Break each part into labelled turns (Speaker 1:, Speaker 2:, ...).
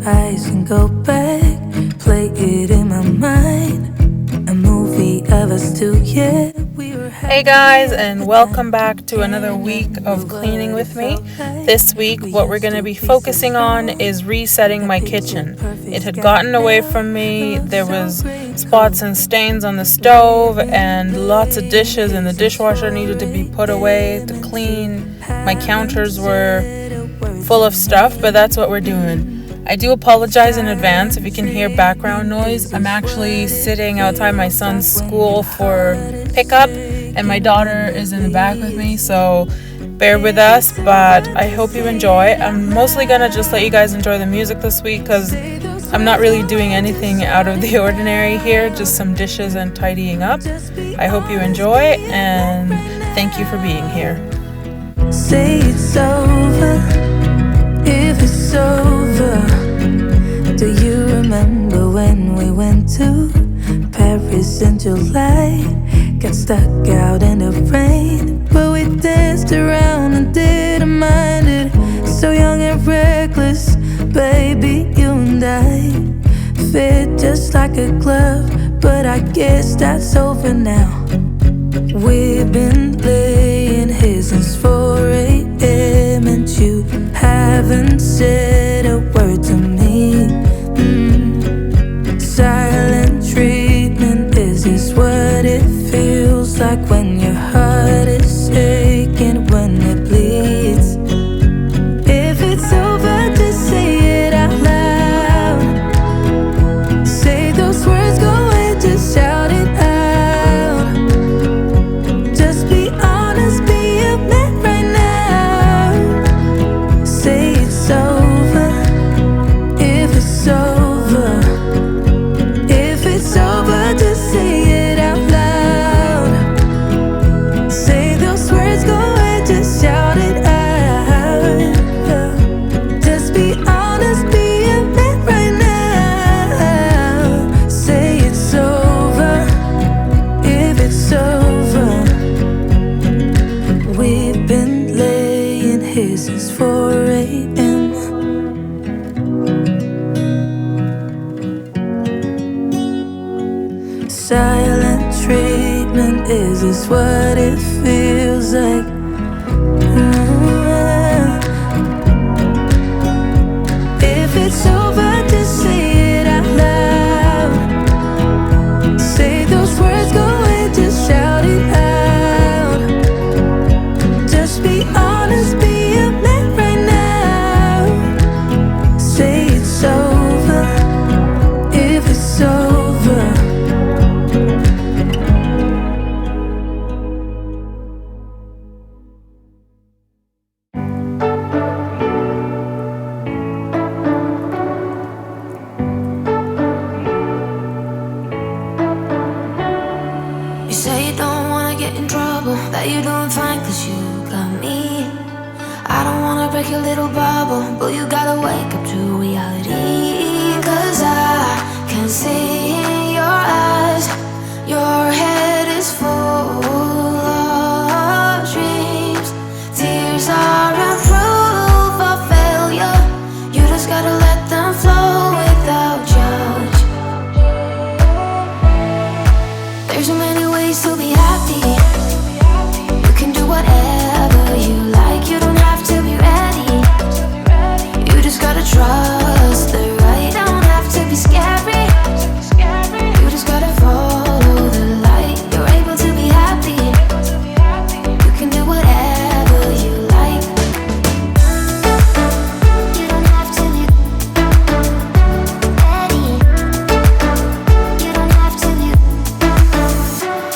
Speaker 1: eyes and go back, play it in my mind. A movie of us two, yeah.
Speaker 2: Hey guys, and welcome back to another week of cleaning with me. This week, what we're going to be focusing on is resetting my kitchen. It had gotten away from me. There was spots and stains on the stove, and lots of dishes in the dishwasher needed to be put away to clean. My counters were full of stuff, but that's what we're doing. I do apologize in advance if you can hear background noise. I'm actually sitting outside my son's school for pickup, and my daughter is in the back with me, so bear with us, but I hope you enjoy. I'm mostly gonna just let you guys enjoy the music this week because I'm not really doing anything out of the ordinary here, just some dishes and tidying up. I hope you enjoy, and thank you for being here.
Speaker 1: Say it's over, if it's over. Do you remember when we went to Paris in July? Got stuck out in the rain, but we danced around and didn't mind it. So young and reckless, baby, you and I fit just like a glove, but I guess that's over now. We've been laying here since 4 a.m. and you haven't said a word to me. Silent treatment, is this what it feels like when your heart is aching, when it bleeds? If it's over, just say it out loud. Say those words, go ahead, just shout it out. Just be honest, be a man right now. Say it's over, if it's over. If it's over, just say it out loud. Say those words, go ahead, just shout it out. Just be honest, be a man right now. Say it's over, if it's over. We've been laying here since 4 a.m. Silent treatment, is this what it feels like? If it's over, just say it out loud. Say those words, go ahead, just shout it out. Just be honest, be a man right now. Say it's over, if it's over.
Speaker 3: You say you don't wanna get in trouble, that you're doing fine cause you got me. I don't wanna break your little bubble, but you gotta wake up to reality. Cause I can see in your eyes, your head is full of dreams. Tears are a proof of failure, you just gotta let them flow without judge. There's so many ways to be happy. You can do whatever you like. You don't have to be ready. You just gotta trust the right. Don't have to be scary. You just gotta follow the light. You're able to be happy. You can do whatever you like. You don't have to be ready. You don't have to be.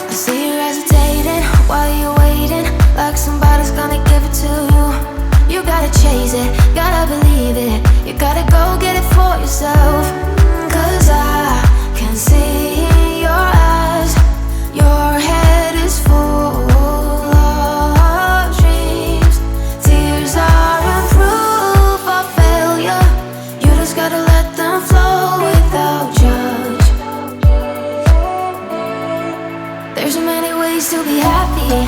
Speaker 3: I see you hesitating while you're waiting, like somebody's gonna give it to you. You gotta chase it, gotta believe it. You gotta go get it for yourself. Cause I can see in your eyes, your head is full of dreams. Tears are a proof of failure, you just gotta let them flow without judge. There's so many ways to be happy.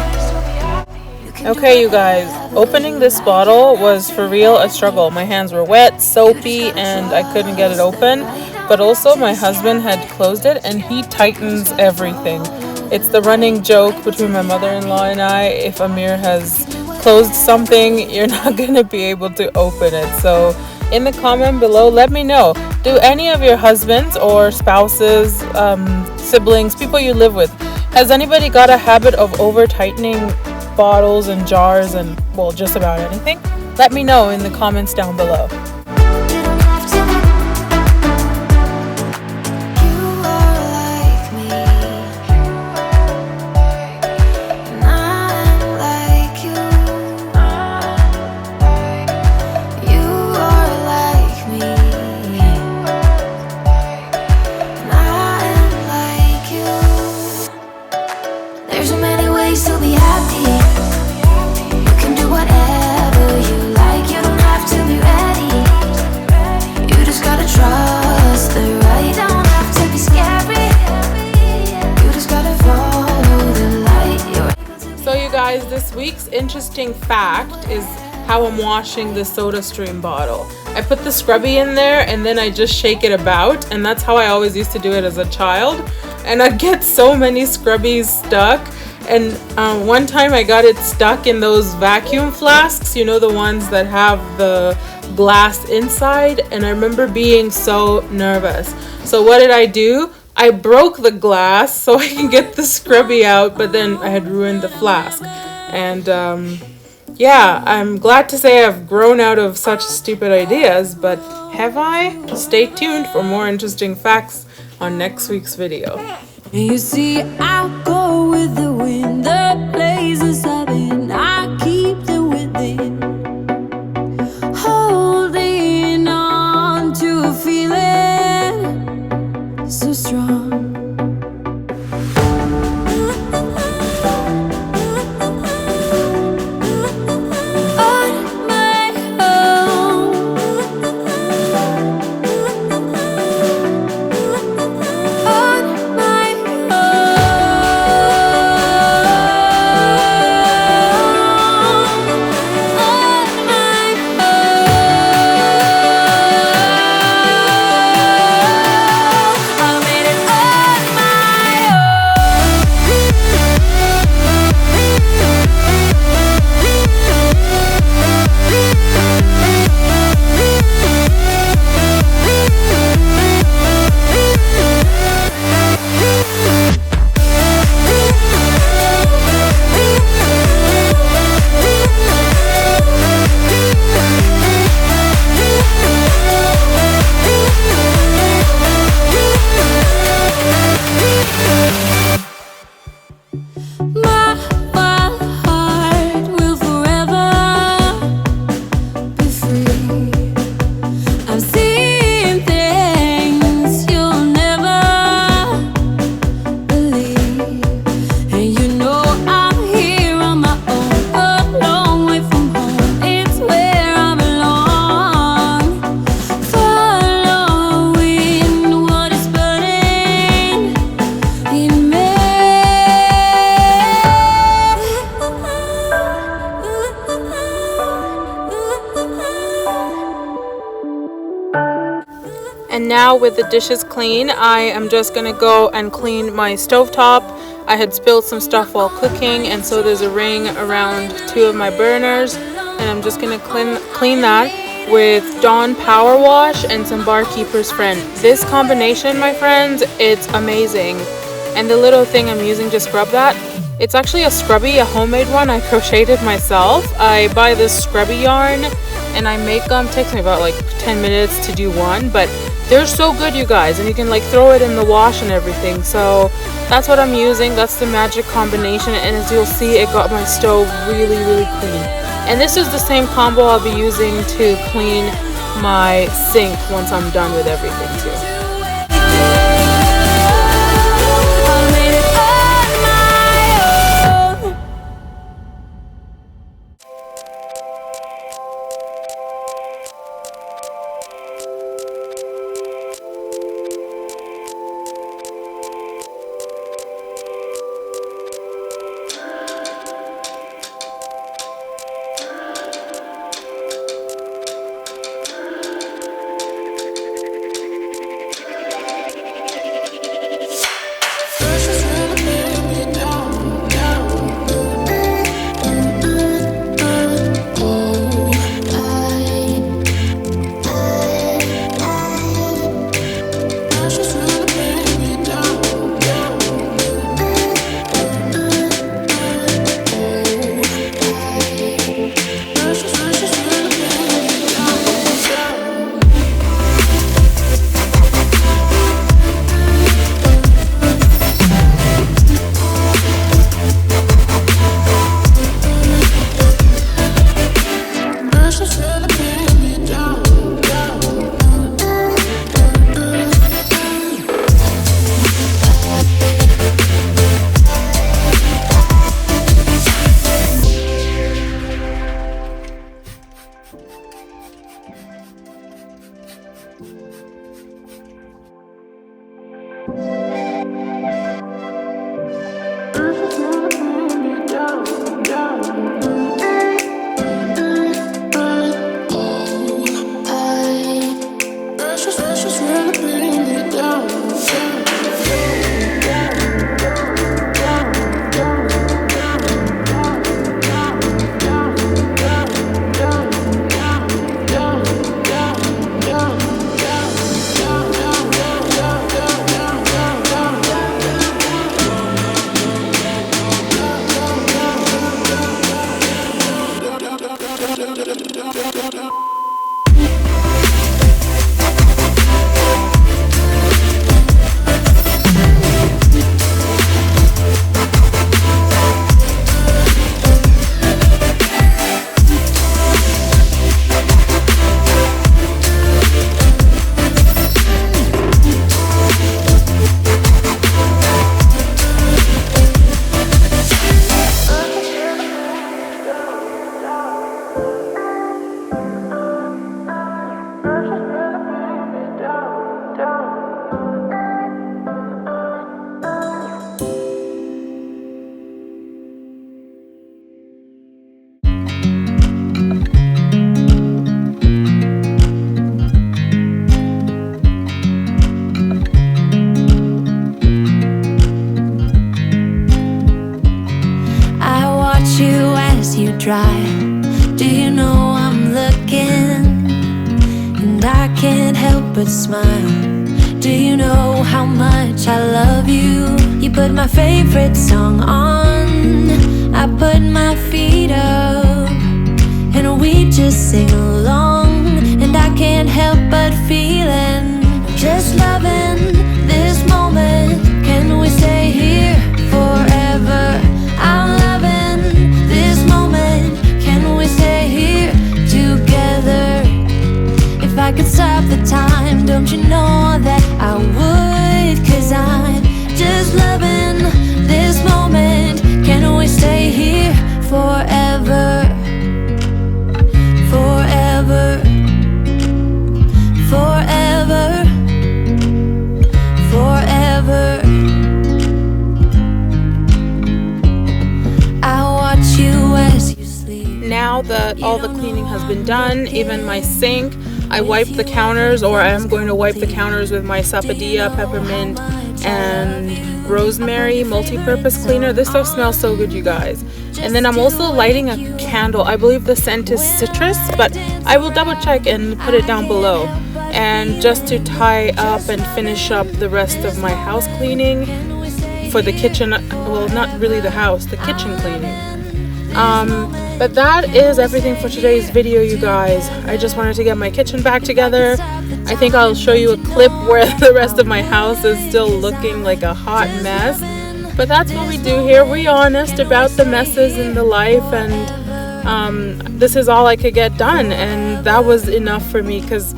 Speaker 3: You
Speaker 2: Okay, you guys, opening this bottle was for real a struggle. My hands were wet, soapy, and I couldn't get it open. But also, my husband had closed it and he tightens everything. It's the running joke between my mother-in-law and I. If Amir has closed something, you're not going to be able to open it. So, in the comment below, let me know. Do any of your husbands or spouses, siblings, people you live with, has anybody got a habit of over tightening bottles and jars and, well, just about anything? Let me know in the comments down below. Guys, this week's interesting fact is how I'm washing the soda stream bottle. I put the scrubby in there and then I just shake it about, and that's how I always used to do it as a child, and I'd get so many scrubbies stuck. And one time I got it stuck in those vacuum flasks, you know, the ones that have the glass inside, and I remember being so nervous. So what did I do? I broke the glass so I can get the scrubby out, but then I had ruined the flask. And yeah, I'm glad to say I've grown out of such stupid ideas, but have I? Stay tuned for more interesting facts on next week's video.
Speaker 1: You see, I go with the wind, the blazes up in, I keep them within, holding on to a feeling so strong.
Speaker 2: And now with the dishes clean, I am just gonna go and clean my stovetop. I had spilled some stuff while cooking, and so there's a ring around two of my burners, and I'm just gonna clean that with Dawn Power Wash and some Barkeeper's Friend. This combination, my friends, it's amazing. And the little thing I'm using to scrub that, it's actually a scrubby, a homemade one. I crocheted myself. I buy this scrubby yarn and I make them. It takes me about like 10 minutes to do one, but they're so good, you guys, and you can like throw it in the wash and everything. So that's what I'm using. That's the magic combination, and as you'll see, it got my stove really clean. And this is the same combo I'll be using to clean my sink once I'm done with everything too.
Speaker 1: to dry. Do you know I'm looking? And I can't help but smile. Do you know how much I love you? You put my favorite song on, I put my feet up, and we just sing along. And I can't help but feeling, just loving this moment. Can we stay here forever? I'm loving this moment. Can we stay here together? If I could stop the time, don't you know that I would? 'Cause I'm just loving this moment. Can we stay here forever? Forever. Forever. Forever. I watch you as you sleep.
Speaker 2: Now that all the cleaning has been done, even my sink, I wiped the counters, or I am going to wipe the counters with my Sapadilla peppermint and rosemary multi-purpose cleaner. This stuff smells so good, you guys. And then I'm also lighting a candle. I believe the scent is citrus, but I will double check and put it down below. And just to tie up and finish up the rest of my house cleaning for the kitchen, well, not really the house, the kitchen cleaning. But that is everything for today's video, you guys. I just wanted to get my kitchen back together. I think I'll show you a clip where the rest of my house is still looking like a hot mess. But that's what we do here. We're honest about the messes in the life, and this is all I could get done, and that was enough for me, because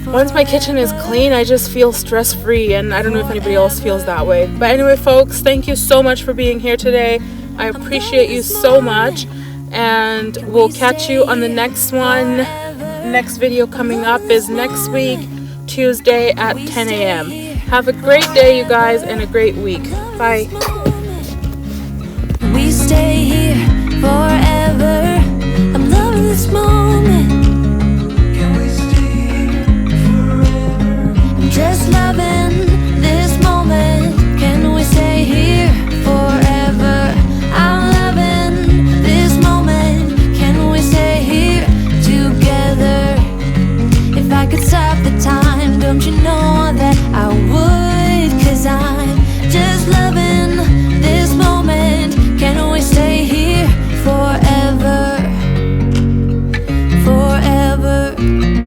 Speaker 2: once my kitchen is clean, I just feel stress-free, and I don't know if anybody else feels that way. But anyway, folks, thank you so much for being here today. I appreciate you so much, and we'll catch you on the next one. Next video coming up is next week, Tuesday at 10 a.m. Have a great day, you guys, and a great week. Bye.
Speaker 1: We stay here forever.